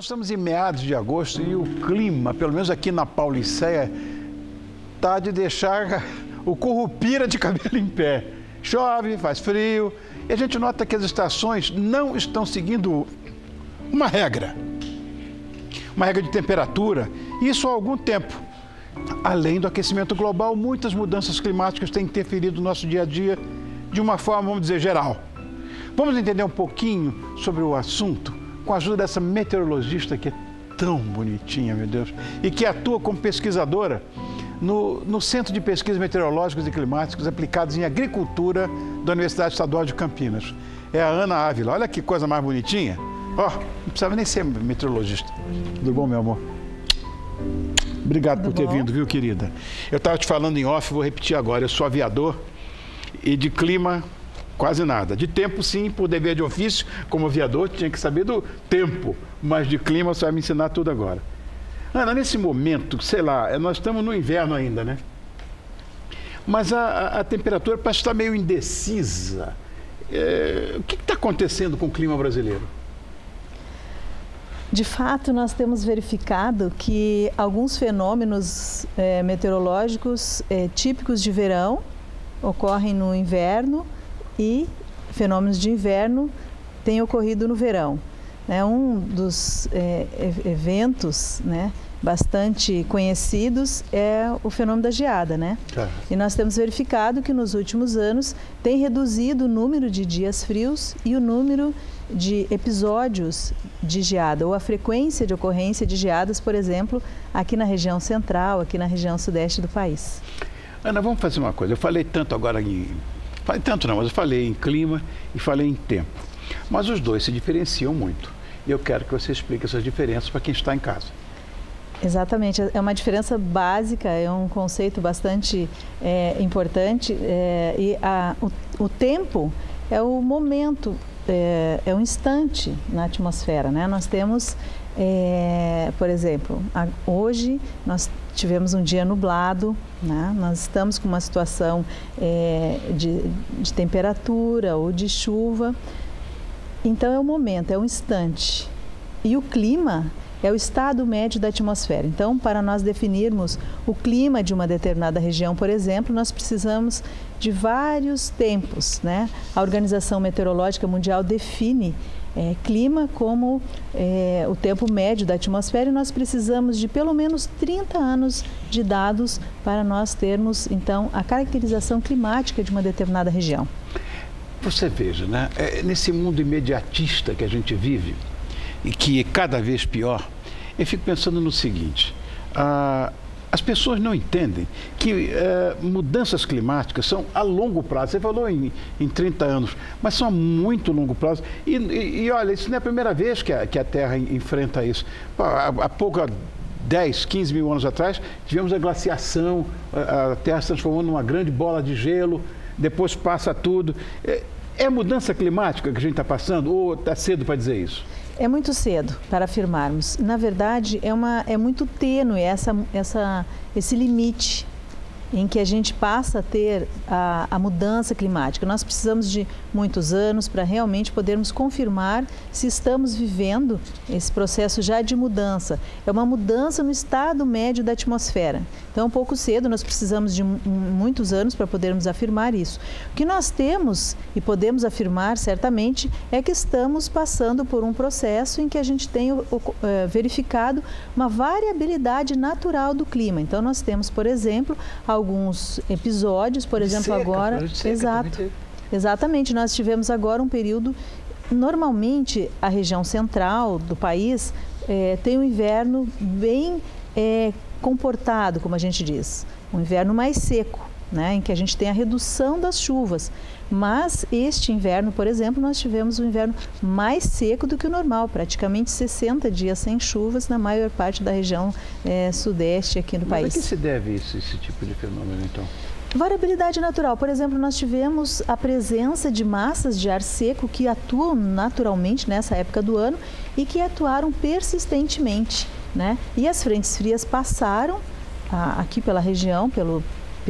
Nós estamos em meados de agosto e o clima, pelo menos aqui na Pauliceia, tá de deixar o currupira de cabelo em pé. Chove, faz frio e a gente nota que as estações não estão seguindo uma regra de temperatura, isso há algum tempo. Além do aquecimento global, muitas mudanças climáticas têm interferido no nosso dia a dia de uma forma, vamos dizer, geral. Vamos entender um pouquinho sobre o assunto com a ajuda dessa meteorologista que é tão bonitinha, meu Deus, e que atua como pesquisadora no Centro de Pesquisas Meteorológicas e Climáticas aplicados em Agricultura da Universidade Estadual de Campinas. É a Ana Ávila. Olha que coisa mais bonitinha. Ó, não precisava nem ser meteorologista. Tudo bom, meu amor? Obrigado por ter vindo, viu, querida? Eu estava te falando em off, vou repetir agora. Eu sou aviador e de clima quase nada. De tempo, sim, por dever de ofício, como aviador, tinha que saber do tempo. Mas de clima, você vai me ensinar tudo agora. Ana, nesse momento, sei lá, nós estamos no inverno ainda, né? Mas a temperatura parece estar meio indecisa. O que está acontecendo com o clima brasileiro? De fato, nós temos verificado que alguns fenômenos meteorológicos típicos de verão ocorrem no inverno e fenômenos de inverno têm ocorrido no verão. Um dos eventos, né, bastante conhecidos é o fenômeno da geada, né? E nós temos verificado que nos últimos anos tem reduzido o número de dias frios e o número de episódios de geada, ou a frequência de ocorrência de geadas, por exemplo, aqui na região central, aqui na região sudeste do país. Ana, vamos fazer uma coisa. Eu falei tanto agora falei tanto não, mas eu falei em clima e falei em tempo. Mas os dois se diferenciam muito. E eu quero que você explique essas diferenças para quem está em casa. Exatamente, é uma diferença básica, é um conceito bastante importante. O tempo é o momento, é um instante na atmosfera, né? Nós temos, por exemplo, hoje nós tivemos um dia nublado, né? Nós estamos com uma situação de temperatura ou de chuva. Então é o momento, é o instante. E o clima é o estado médio da atmosfera. Então, para nós definirmos o clima de uma determinada região, por exemplo, nós precisamos de vários tempos, né? A Organização Meteorológica Mundial define clima como o tempo médio da atmosfera e nós precisamos de pelo menos 30 anos de dados para nós termos, então, a caracterização climática de uma determinada região. Você veja, né? Nesse mundo imediatista que a gente vive, e que é cada vez pior, eu fico pensando no seguinte, as pessoas não entendem que mudanças climáticas são a longo prazo. Você falou em 30 anos, mas são a muito longo prazo. E olha, isso não é a primeira vez que a Terra enfrenta isso. Há pouco, 10, 15 mil anos atrás, tivemos a glaciação, a Terra se transformou numa grande bola de gelo, depois passa tudo. É mudança climática que a gente está passando ou está cedo para dizer isso? É muito cedo para afirmarmos. Na verdade, é muito tênue esse limite em que a gente passa a ter a mudança climática. Nós precisamos de muitos anos para realmente podermos confirmar se estamos vivendo esse processo já de mudança. É uma mudança no estado médio da atmosfera. Então, um pouco cedo, nós precisamos de muitos anos para podermos afirmar isso. O que nós temos e podemos afirmar certamente é que estamos passando por um processo em que a gente tem verificado uma variabilidade natural do clima. Então, nós temos, por exemplo, alguns episódios, por exemplo, agora... Exato. Exatamente, nós tivemos agora um período, normalmente a região central do país tem um inverno bem comportado, como a gente diz, um inverno mais seco, né, em que a gente tem a redução das chuvas. Mas este inverno, por exemplo, nós tivemos um inverno mais seco do que o normal, praticamente 60 dias sem chuvas na maior parte da região sudeste aqui no país. Mas a que se deve esse tipo de fenômeno, então? Variabilidade natural. Por exemplo, nós tivemos a presença de massas de ar seco que atuam naturalmente nessa época do ano e que atuaram persistentemente, né? E as frentes frias passaram aqui pela região,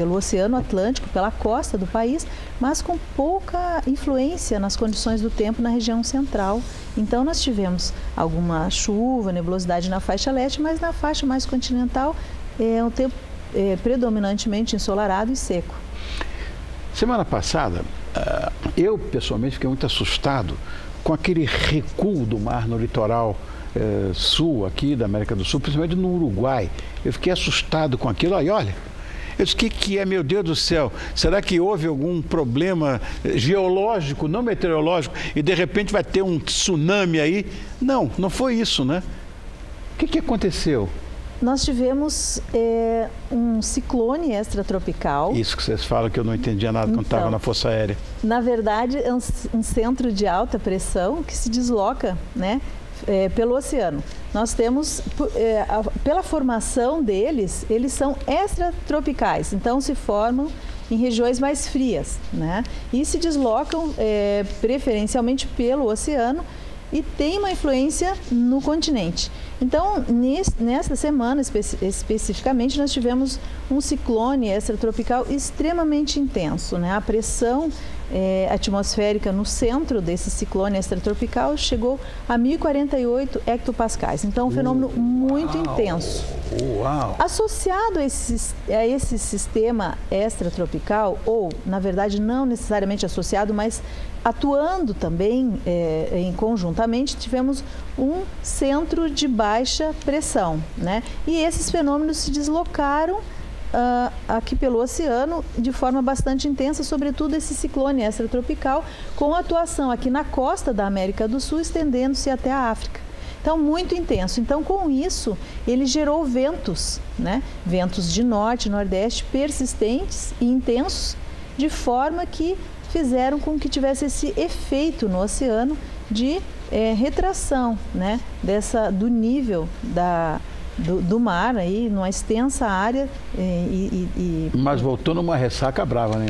pelo Oceano Atlântico, pela costa do país, mas com pouca influência nas condições do tempo na região central. Então nós tivemos alguma chuva, nebulosidade na faixa leste, mas na faixa mais continental é um tempo predominantemente ensolarado e seco. Semana passada, eu pessoalmente fiquei muito assustado com aquele recuo do mar no litoral sul aqui da América do Sul, principalmente no Uruguai. Eu fiquei assustado com aquilo. Aí, olha, eu disse, o que é, meu Deus do céu? Será que houve algum problema geológico, não meteorológico, e de repente vai ter um tsunami aí? Não, não foi isso, né? O que aconteceu? Nós tivemos um ciclone extratropical. Isso que vocês falam que eu não entendia nada quando estava na Força Aérea. Na verdade, é um centro de alta pressão que se desloca, né, pelo oceano. Nós temos, pela formação deles, eles são extratropicais, então se formam em regiões mais frias, né? E se deslocam preferencialmente pelo oceano e tem uma influência no continente. Então, nesta semana especificamente, nós tivemos um ciclone extratropical extremamente intenso, né? A pressão atmosférica no centro desse ciclone extratropical chegou a 1048 hectopascais. Então, um fenômeno muito intenso. Uau. Associado a esse sistema extratropical, ou, na verdade, não necessariamente associado, mas atuando também conjuntamente, tivemos um centro de baixa pressão, né? E esses fenômenos se deslocaram aqui pelo oceano de forma bastante intensa, sobretudo esse ciclone extratropical, com atuação aqui na costa da América do Sul, estendendo-se até a África. Então, muito intenso. Então, com isso, ele gerou ventos, né? Ventos de norte e nordeste persistentes e intensos, de forma que fizeram com que tivesse esse efeito no oceano de retração, né? Do nível do mar aí, numa extensa área. Mas voltou numa ressaca brava, né?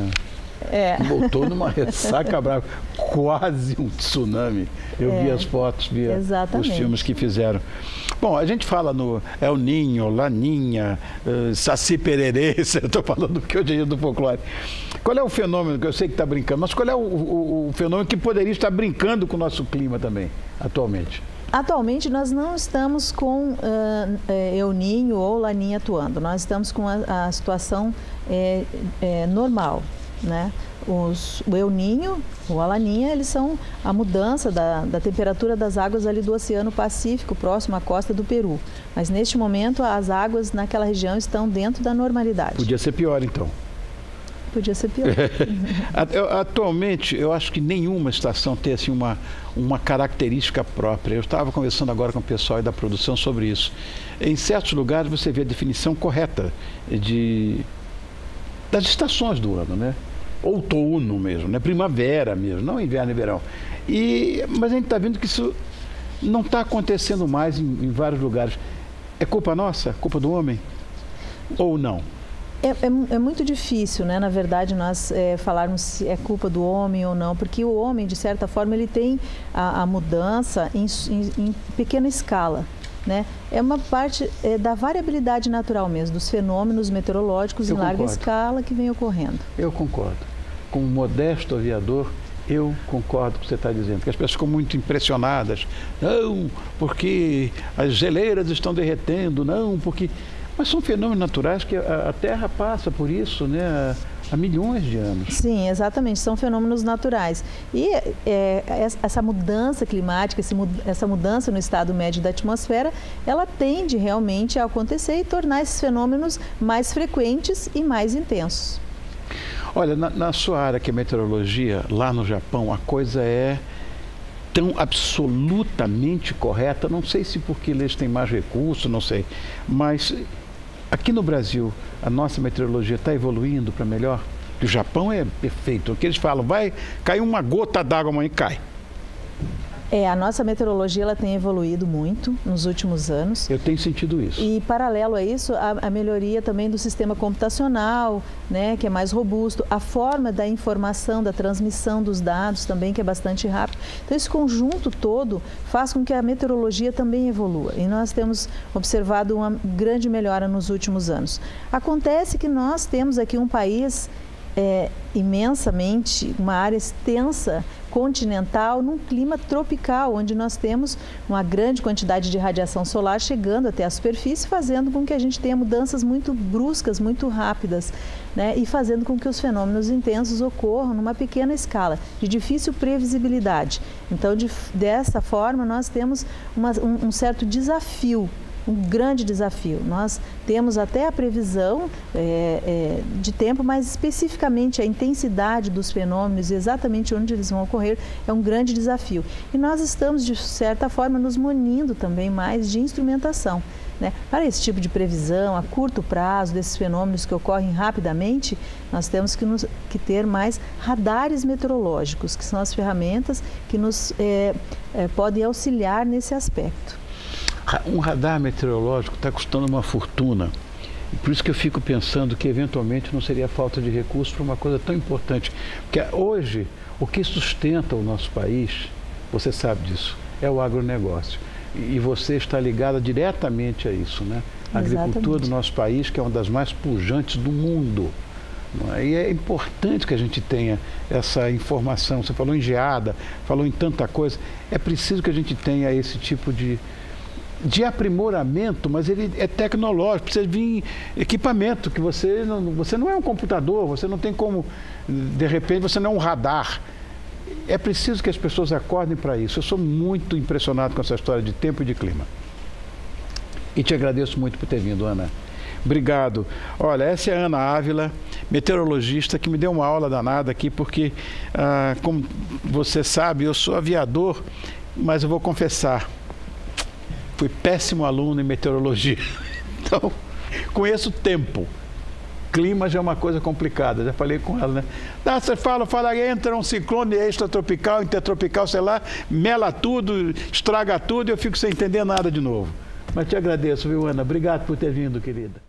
Voltou numa ressaca brava, quase um tsunami. Eu vi as fotos, vi os filmes que fizeram. Bom, a gente fala no El Niño, Laninha, Saci Pererê, eu estou falando porque hoje é dia do folclore. Qual é o fenômeno, que eu sei que está brincando, mas qual é o fenômeno que poderia estar brincando com o nosso clima também, atualmente? Atualmente, nós não estamos com El Niño ou Laninha atuando. Nós estamos com a situação normal, né? O El Niño ou a Laninha, eles são a mudança da temperatura das águas ali do Oceano Pacífico, próximo à costa do Peru. Mas, neste momento, as águas naquela região estão dentro da normalidade. Podia ser pior, então. Podia ser pior. Atualmente, eu acho que nenhuma estação tem assim, uma característica própria. Eu estava conversando agora com o pessoal da produção sobre isso. Em certos lugares você vê a definição correta das estações do ano, né? Outono mesmo, né? Primavera mesmo, não inverno e verão. Mas a gente está vendo que isso não está acontecendo mais em vários lugares. É culpa nossa? Culpa do homem? Ou não? É muito difícil, né? Na verdade, nós falarmos se é culpa do homem ou não, porque o homem, de certa forma, ele tem a mudança em pequena escala, né? É uma parte da variabilidade natural mesmo, dos fenômenos meteorológicos em larga escala que vem ocorrendo. Eu concordo. Como modesto aviador, eu concordo com o que você está dizendo, porque as pessoas ficam muito impressionadas. Não, porque as geleiras estão derretendo, não, porque... Mas são fenômenos naturais que a Terra passa por isso, né, há milhões de anos. Sim, exatamente, são fenômenos naturais. E essa mudança climática, essa mudança no estado médio da atmosfera, ela tende realmente a acontecer e tornar esses fenômenos mais frequentes e mais intensos. Olha, na sua área que é meteorologia, lá no Japão, a coisa é tão absolutamente correta, não sei se porque eles têm mais recursos, não sei, mas aqui no Brasil, a nossa meteorologia está evoluindo para melhor? O Japão é perfeito, o que eles falam, vai cair uma gota d'água amanhã, cai. A nossa meteorologia ela tem evoluído muito nos últimos anos. Eu tenho sentido isso. E paralelo a isso, a melhoria também do sistema computacional, né, que é mais robusto, a forma da informação, da transmissão dos dados também, que é bastante rápido. Então, esse conjunto todo faz com que a meteorologia também evolua. E nós temos observado uma grande melhora nos últimos anos. Acontece que nós temos aqui um país imensamente, uma área extensa, continental, num clima tropical, onde nós temos uma grande quantidade de radiação solar chegando até a superfície, fazendo com que a gente tenha mudanças muito bruscas, muito rápidas, né? E fazendo com que os fenômenos intensos ocorram numa pequena escala, de difícil previsibilidade. Então, dessa forma, nós temos um certo desafio, um grande desafio. Nós temos até a previsão de tempo, mas especificamente a intensidade dos fenômenos e exatamente onde eles vão ocorrer é um grande desafio. E nós estamos, de certa forma, nos munindo também mais de instrumentação, né? Para esse tipo de previsão a curto prazo desses fenômenos que ocorrem rapidamente, nós temos que ter mais radares meteorológicos, que são as ferramentas que nos podem auxiliar nesse aspecto. Um radar meteorológico está custando uma fortuna. E por isso que eu fico pensando que, eventualmente, não seria falta de recursos para uma coisa tão importante. Porque hoje, o que sustenta o nosso país, você sabe disso, é o agronegócio. E você está ligada diretamente a isso, né? A agricultura do nosso país, que é uma das mais pujantes do mundo. E é importante que a gente tenha essa informação. Você falou em geada, falou em tanta coisa. É preciso que a gente tenha esse tipo de aprimoramento, mas ele é tecnológico, precisa vir equipamento, que você não é um computador, você não tem como, de repente, você não é um radar. É preciso que as pessoas acordem para isso. Eu sou muito impressionado com essa história de tempo e de clima. E te agradeço muito por ter vindo, Ana. Obrigado. Olha, essa é a Ana Ávila, meteorologista, que me deu uma aula danada aqui, porque, como você sabe, eu sou aviador, mas eu vou confessar, fui péssimo aluno em meteorologia. Então, conheço o tempo. Clima já é uma coisa complicada, já falei com ela, né? Você fala, entra um ciclone extratropical, intertropical, sei lá, mela tudo, estraga tudo e eu fico sem entender nada de novo. Mas te agradeço, viu, Ana? Obrigado por ter vindo, querida.